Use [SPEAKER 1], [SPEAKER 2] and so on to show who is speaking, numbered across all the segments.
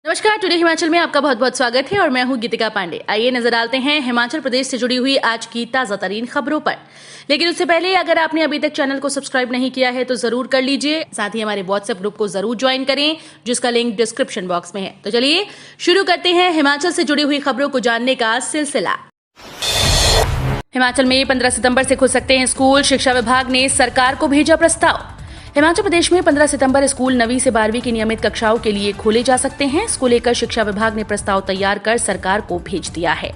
[SPEAKER 1] नमस्कार, टुडे हिमाचल में आपका बहुत बहुत स्वागत है और मैं हूं गीतिका पांडे। आइए नजर डालते हैं हिमाचल प्रदेश से जुड़ी हुई आज की ताजा तरीन खबरों पर। लेकिन उससे पहले अगर आपने अभी तक चैनल को सब्सक्राइब नहीं किया है तो जरूर कर लीजिए। साथ ही हमारे व्हाट्सएप ग्रुप को जरूर ज्वाइन करें, जिसका लिंक डिस्क्रिप्शन बॉक्स में है। तो चलिए शुरू करते हैं हिमाचल से जुड़ी हुई खबरों को जानने का सिलसिला। हिमाचल में 15 सितंबर से खुल सकते हैं स्कूल, शिक्षा विभाग ने सरकार को भेजा प्रस्ताव। हिमाचल प्रदेश में 15 सितंबर स्कूल 9वीं से 12वीं की नियमित कक्षाओं के लिए खोले जा सकते हैं। इसको लेकर शिक्षा विभाग ने प्रस्ताव तैयार कर सरकार को भेज दिया है।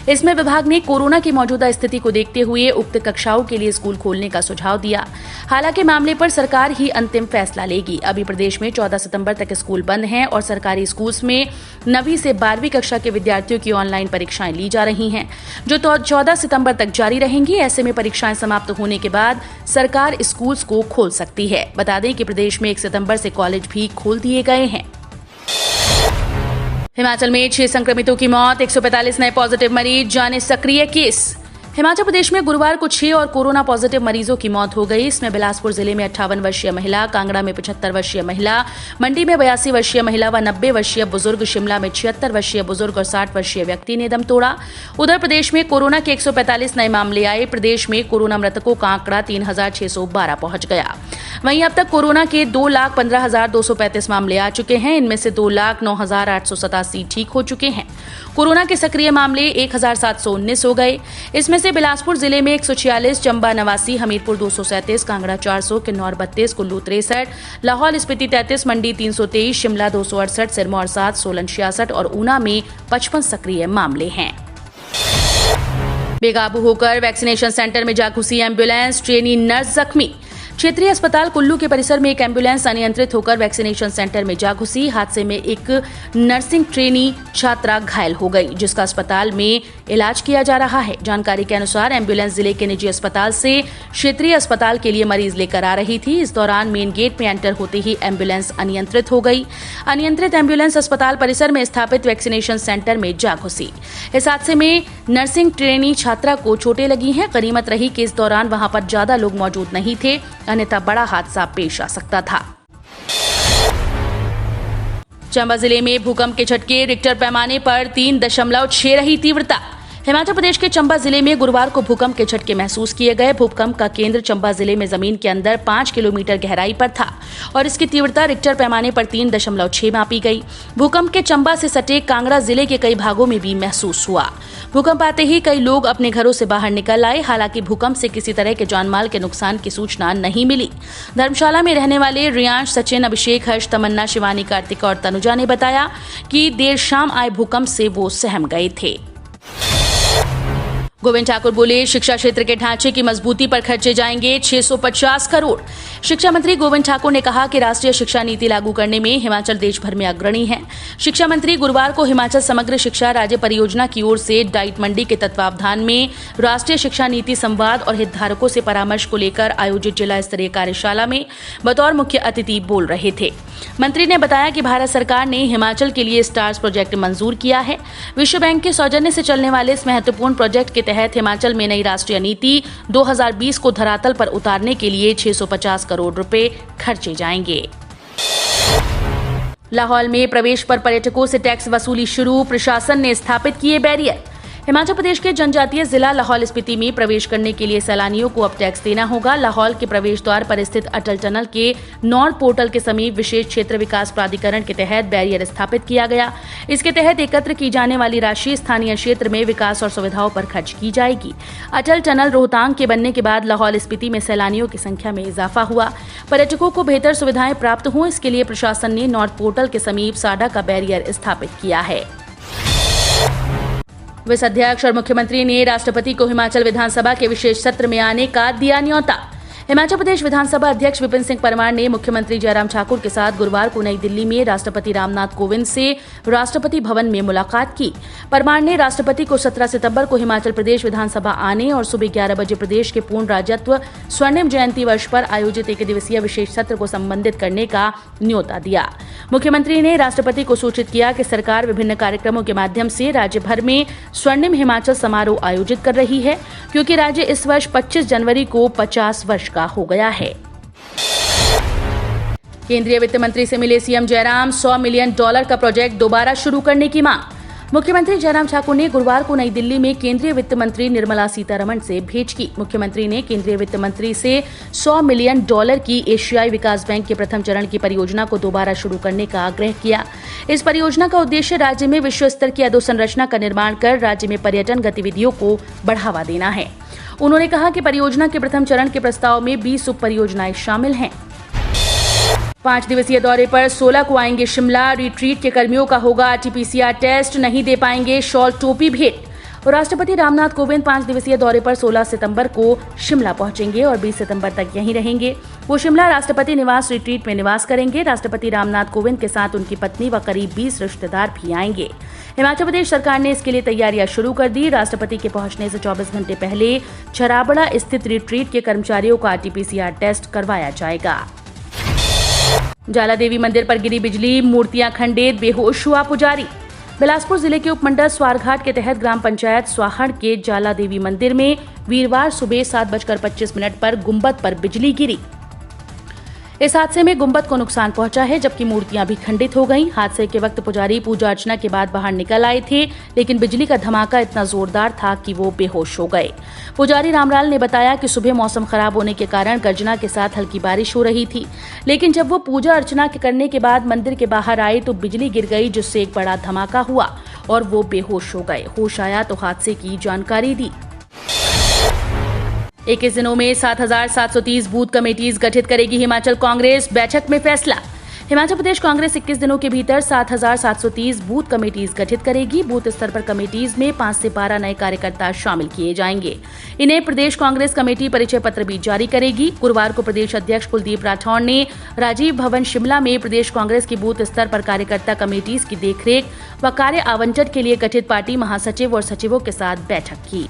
[SPEAKER 1] इसमें विभाग ने कोरोना की मौजूदा स्थिति को देखते हुए उक्त कक्षाओं के लिए स्कूल खोलने का सुझाव दिया। हालांकि मामले पर सरकार ही अंतिम फैसला लेगी। अभी प्रदेश में 14 सितंबर तक स्कूल बंद हैं और सरकारी स्कूल्स में 9वीं से 12वीं कक्षा के विद्यार्थियों की ऑनलाइन परीक्षाएं ली जा रही हैं, जो 14 सितंबर तक जारी रहेंगी। ऐसे में परीक्षाएं समाप्त होने के बाद सरकार स्कूल्स को खोल सकती है। बता दें कि प्रदेश में 1 सितंबर से कॉलेज भी खोल दिए गए हैं। हिमाचल में 6 संक्रमितों की मौत, 145 नए पॉजिटिव मरीज, जाने सक्रिय केस। हिमाचल प्रदेश में गुरुवार को 6 और कोरोना पॉजिटिव मरीजों की मौत हो गई। इसमें बिलासपुर जिले में 58 वर्षीय महिला, कांगड़ा में 75 वर्षीय महिला, मंडी में 82 वर्षीय महिला व 90 वर्षीय बुजुर्ग, शिमला में 76 वर्षीय बुजुर्ग और 60 वर्षीय व्यक्ति ने दम तोड़ा। उधर प्रदेश में कोरोना के 145 नए मामले आए। प्रदेश में कोरोना मृतकों का आंकड़ा 3612 पहुंच गया। वहीं अब तक कोरोना के 2,15,235 मामले आ चुके हैं। इनमें से 2,09,887 ठीक हो चुके हैं। कोरोना के सक्रिय मामले 1,719 हो गए। इसमें से बिलासपुर जिले में 146, चंबा 89, हमीरपुर 237, कांगड़ा 400, किन्नौर 32, कुल्लू 63, लाहौल स्पीति 33, मंडी 323, शिमला 268, सिरमौर 7, सोलन 66 और ऊना में 55 सक्रिय मामले हैं। बेकाबू होकर वैक्सीनेशन सेंटर में जा घुसी एम्बुलेंस, ट्रेनी नर्स जख्मी। क्षेत्रीय अस्पताल कुल्लू के परिसर में एक एम्बुलेंस अनियंत्रित होकर वैक्सीनेशन सेंटर में जा घुसी। हादसे में एक नर्सिंग ट्रेनी छात्रा घायल हो गई, जिसका अस्पताल में इलाज किया जा रहा है। जानकारी के अनुसार एम्बुलेंस जिले के निजी अस्पताल से क्षेत्रीय अस्पताल के लिए मरीज लेकर आ रही थी। इस दौरान मेन गेट में एंटर होते ही एम्बुलेंस अनियंत्रित हो गई। अनियंत्रित एम्बुलेंस अस्पताल परिसर में स्थापित वैक्सीनेशन सेंटर में जा घुसी। इस हादसे में नर्सिंग ट्रेनी छात्रा को चोटें लगी हैं। गनीमत रही कि इस दौरान वहां पर ज्यादा लोग मौजूद नहीं थे, अन्यथा बड़ा हादसा पेश आ सकता था। चंबा जिले में भूकंप के झटके, रिक्टर पैमाने पर 3.6 रही तीव्रता। हिमाचल प्रदेश के चंबा जिले में गुरुवार को भूकंप के झटके महसूस किए गए। भूकंप का केंद्र चंबा जिले में जमीन के अंदर 5 किलोमीटर गहराई पर था और इसकी तीव्रता रिक्टर पैमाने पर 3.6 मापी गई। भूकंप के चंबा से सटे कांगड़ा जिले के कई भागों में भी महसूस हुआ। भूकंप आते ही कई लोग अपने घरों से बाहर निकल आए। हालांकि भूकंप से किसी तरह के जानमाल के नुकसान की सूचना नहीं मिली। धर्मशाला में रहने वाले रियांश, सचिन, अभिषेक, हर्ष, तमन्ना, शिवानी, कार्तिका और तनुजा ने बताया कि देर शाम आए भूकंप से वो सहम गए थे। गोविंद ठाकुर बोले, शिक्षा क्षेत्र के ढांचे की मजबूती पर खर्चे जाएंगे 650 करोड़। शिक्षा मंत्री गोविंद ठाकुर ने कहा कि राष्ट्रीय शिक्षा नीति लागू करने में हिमाचल देश भर में अग्रणी है। शिक्षा मंत्री गुरुवार को हिमाचल समग्र शिक्षा राज्य परियोजना की ओर से डाइट मंडी के तत्वावधान में राष्ट्रीय शिक्षा नीति संवाद और हितधारकों से परामर्श को लेकर आयोजित जिला स्तरीय कार्यशाला में बतौर मुख्य अतिथि बोल रहे थे। मंत्री ने बताया कि भारत सरकार ने हिमाचल के लिए स्टार्स प्रोजेक्ट मंजूर किया है। विश्व बैंक के सौजन्य से चलने वाले इस महत्वपूर्ण प्रोजेक्ट के तहत हिमाचल में नई राष्ट्रीय नीति 2020 को धरातल पर उतारने के लिए 650 करोड़ रुपए खर्चे जाएंगे। लाहौल में प्रवेश पर पर्यटकों से टैक्स वसूली शुरू, प्रशासन ने स्थापित किए बैरियर। हिमाचल प्रदेश के जनजातीय जिला लाहौल स्पीति में प्रवेश करने के लिए सैलानियों को अब टैक्स देना होगा। लाहौल के प्रवेश द्वार पर स्थित अटल टनल के नॉर्थ पोर्टल के समीप विशेष क्षेत्र विकास प्राधिकरण के तहत बैरियर स्थापित किया गया। इसके तहत एकत्र की जाने वाली राशि स्थानीय क्षेत्र में विकास और सुविधाओं पर खर्च की जाएगी। अटल टनल रोहतांग के बनने के बाद लाहौल स्पीति में सैलानियों की संख्या में इजाफा हुआ। पर्यटकों को बेहतर सुविधाएं प्राप्त हों, इसके लिए प्रशासन ने नॉर्थ पोर्टल के समीप साडा का बैरियर स्थापित किया है। विस अध्यक्ष और मुख्यमंत्री ने राष्ट्रपति को हिमाचल विधानसभा के विशेष सत्र में आने का दिया न्योता। हिमाचल प्रदेश विधानसभा अध्यक्ष विपिन सिंह परमार ने मुख्यमंत्री जयराम ठाकुर के साथ गुरुवार को नई दिल्ली में राष्ट्रपति रामनाथ कोविंद से राष्ट्रपति भवन में मुलाकात की। परमार ने राष्ट्रपति को 17 सितंबर को हिमाचल प्रदेश विधानसभा आने और सुबह 11 बजे प्रदेश के पूर्ण राज्यत्व स्वर्णिम जयंती वर्ष पर आयोजित 1 दिवसीय विशेष सत्र को संबोधित करने का न्योता दिया। मुख्यमंत्री ने राष्ट्रपति को सूचित किया कि सरकार विभिन्न कार्यक्रमों के माध्यम से राज्य भर में स्वर्णिम हिमाचल समारोह आयोजित कर रही है, क्योंकि राज्य इस वर्ष 25 जनवरी को 50 वर्ष का हो गया है। केंद्रीय वित्त मंत्री से मिले सीएम जयराम, $100 मिलियन का प्रोजेक्ट दोबारा शुरू करने की मांग। मुख्यमंत्री जयराम ठाकुर ने गुरुवार को नई दिल्ली में केंद्रीय वित्त मंत्री निर्मला सीतारमण से भेंट की। मुख्यमंत्री ने केंद्रीय वित्त मंत्री से $100 मिलियन की एशियाई विकास बैंक के प्रथम चरण की परियोजना को दोबारा शुरू करने का आग्रह किया। इस परियोजना का उद्देश्य राज्य में विश्व स्तर की अधोसंरचना का निर्माण कर राज्य में पर्यटन गतिविधियों को बढ़ावा देना है। उन्होंने कहा कि परियोजना के प्रथम चरण के प्रस्ताव में 20 उप परियोजनाएं शामिल हैं। 5 दिवसीय दौरे पर 16 को आएंगे शिमला। रिट्रीट के कर्मियों का होगा RT-PCR टेस्ट, नहीं दे पाएंगे शॉल टोपी भेंट। और राष्ट्रपति रामनाथ कोविंद 5 दिवसीय दौरे पर 16 सितंबर को शिमला पहुंचेंगे और 20 सितंबर तक यहीं रहेंगे। वो शिमला राष्ट्रपति निवास रिट्रीट में निवास करेंगे। राष्ट्रपति रामनाथ कोविंद के साथ उनकी पत्नी व करीब 20 रिश्तेदार भी आएंगे। हिमाचल प्रदेश सरकार ने इसके लिए तैयारियां शुरू कर दी। राष्ट्रपति के पहुंचने से 24 घंटे पहले छराबड़ा स्थित रिट्रीट के कर्मचारियों का RT-PCR टेस्ट करवाया जाएगा। जाला देवी मंदिर पर गिरी बिजली, मूर्तियां खंडित, बेहोश हुआ पुजारी। बिलासपुर जिले के उपमंडल स्वारघाट के तहत ग्राम पंचायत स्वाहड़ के जाला देवी मंदिर में वीरवार सुबह 7:25 पर गुंबद पर बिजली गिरी। इस हादसे में गुंबद को नुकसान पहुंचा है, जबकि मूर्तियां भी खंडित हो गईं। हादसे के वक्त पुजारी पूजा अर्चना के बाद बाहर निकल आए थे, लेकिन बिजली का धमाका इतना जोरदार था कि वो बेहोश हो गए। पुजारी रामलाल ने बताया कि सुबह मौसम खराब होने के कारण गर्जना के साथ हल्की बारिश हो रही थी, लेकिन जब वो पूजा अर्चना करने के बाद मंदिर के बाहर आए तो बिजली गिर गई, जिससे एक बड़ा धमाका हुआ और वो बेहोश हो गए। होश आया तो हादसे की जानकारी दी। 21 दिनों में 7,730 बूथ कमेटीज गठित करेगी हिमाचल कांग्रेस, बैठक में फैसला। हिमाचल प्रदेश कांग्रेस 21 दिनों के भीतर 7,730 बूथ कमेटीज गठित करेगी। बूथ स्तर पर कमेटीज में 5 से 12 नए कार्यकर्ता शामिल किए जाएंगे। इन्हें प्रदेश कांग्रेस कमेटी परिचय पत्र भी जारी करेगी। गुरुवार को प्रदेश अध्यक्ष कुलदीप राठौर ने राजीव भवन शिमला में प्रदेश कांग्रेस की बूथ स्तर पर कार्यकर्ता कमेटीज की देखरेख व कार्य आवंटन के लिए गठित पार्टी महासचिव और सचिवों के साथ बैठक की।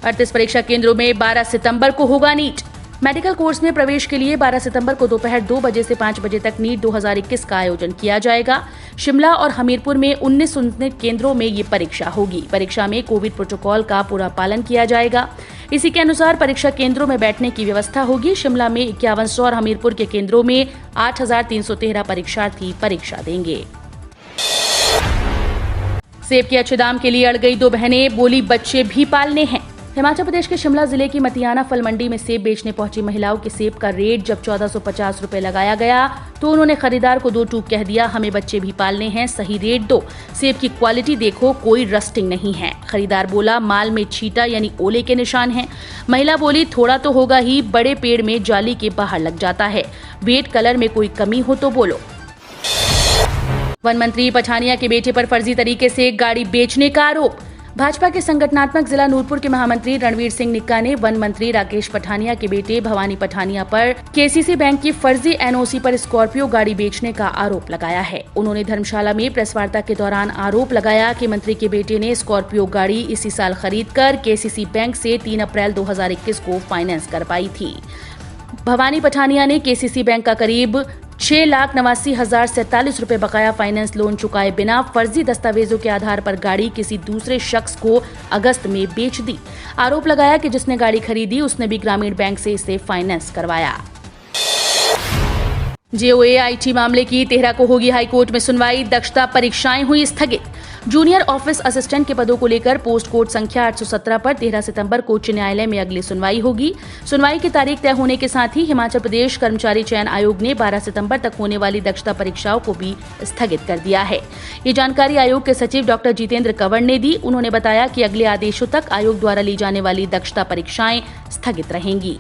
[SPEAKER 1] 38 परीक्षा केंद्रों में 12 सितंबर को होगा नीट। मेडिकल कोर्स में प्रवेश के लिए 12 सितंबर को दोपहर 2 बजे से 5 बजे तक नीट 2021 का आयोजन किया जाएगा। शिमला और हमीरपुर में 19 केंद्रों में ये परीक्षा होगी। परीक्षा में कोविड प्रोटोकॉल का पूरा पालन किया जाएगा। इसी के अनुसार परीक्षा केंद्रों में बैठने की व्यवस्था होगी। शिमला में 5100 और हमीरपुर के केंद्रों में 8,313 परीक्षार्थी परीक्षा देंगे। सेब के अच्छे दाम के लिए अड़ गई 2 बहनें, बोली बच्चे भी पालने हैं। हिमाचल प्रदेश के शिमला जिले की मतियाना फल मंडी में सेब बेचने पहुंची महिलाओं के सेब का रेट जब 1450 रुपए लगाया गया तो उन्होंने खरीदार को 2 टूक कह दिया, हमें बच्चे भी पालने हैं, सही रेट दो, सेब की क्वालिटी देखो, कोई रस्टिंग नहीं है। खरीदार बोला माल में छींटा यानी ओले के निशान हैं। महिला बोली थोड़ा तो होगा ही, बड़े पेड़ में जाली के बाहर लग जाता है, वेट कलर में कोई कमी हो तो बोलो। वन मंत्री पठानिया के बेटे पर फर्जी तरीके से गाड़ी बेचने का आरोप। भाजपा के संगठनात्मक जिला नूरपुर के महामंत्री रणवीर सिंह निक्का ने वन मंत्री राकेश पठानिया के बेटे भवानी पठानिया पर KCC बैंक की फर्जी NOC पर स्कॉर्पियो गाड़ी बेचने का आरोप लगाया है। उन्होंने धर्मशाला में प्रेस वार्ता के दौरान आरोप लगाया कि मंत्री के बेटे ने स्कॉर्पियो गाड़ी इसी साल खरीदकर KCC बैंक से 3 अप्रैल 2021 को फाइनेंस करवाई थी। भवानी पठानिया ने KCC बैंक का करीब 6,89,047 रुपए बकाया फाइनेंस लोन चुकाए बिना फर्जी दस्तावेजों के आधार पर गाड़ी किसी दूसरे शख्स को अगस्त में बेच दी। आरोप लगाया कि जिसने गाड़ी खरीदी उसने भी ग्रामीण बैंक से इसे फाइनेंस करवाया। JOA IT मामले की 13 को होगी हाईकोर्ट में सुनवाई। दक्षता परीक्षाएं हुई स्थगित। जूनियर ऑफिस असिस्टेंट के पदों को लेकर पोस्ट कोड संख्या 817 पर 13 सितंबर को उच्च न्यायालय में अगली सुनवाई होगी। सुनवाई की तारीख तय होने के साथ ही हिमाचल प्रदेश कर्मचारी चयन आयोग ने 12 सितंबर तक होने वाली दक्षता परीक्षाओं को भी स्थगित कर दिया है। ये जानकारी आयोग के सचिव डॉक्टर जितेंद्र कंवर ने दी। उन्होंने बताया कि अगले आदेशों तक आयोग द्वारा ली जाने वाली दक्षता परीक्षाएं स्थगित रहेंगी।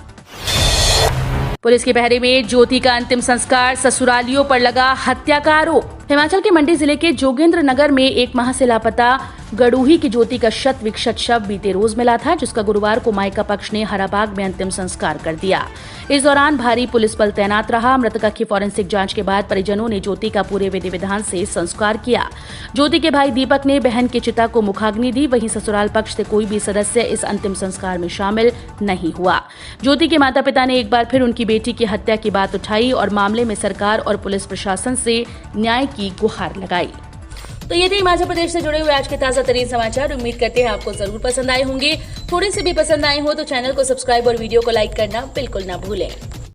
[SPEAKER 1] पुलिस के पहरे में ज्योति का अंतिम संस्कार, ससुरालियों पर लगा हत्या का आरोप। हिमाचल के मंडी जिले के जोगेंद्र नगर में 1 माह से लापता गड़ूही की ज्योति का शत विक्षत शव बीते रोज मिला था, जिसका गुरुवार को मायका पक्ष ने हराबाग में अंतिम संस्कार कर दिया। इस दौरान भारी पुलिस बल तैनात रहा। मृतका की फॉरेंसिक जांच के बाद परिजनों ने ज्योति का पूरे विधि विधान से संस्कार किया। ज्योति के भाई दीपक ने बहन की चिता को मुखाग्नि दी। वहीं ससुराल पक्ष से कोई भी सदस्य इस अंतिम संस्कार में शामिल नहीं हुआ। ज्योति के माता पिता ने एक बार फिर उनकी बेटी की हत्या की बात उठाई और मामले में सरकार और पुलिस प्रशासन से न्याय की गुहार लगाई। तो ये थे हिमाचल प्रदेश से जुड़े हुए आज के ताजा तरीन समाचार। उम्मीद करते हैं आपको जरूर पसंद आए होंगे। थोड़े से भी पसंद आए हो तो चैनल को सब्सक्राइब और वीडियो को लाइक करना बिल्कुल ना भूलें।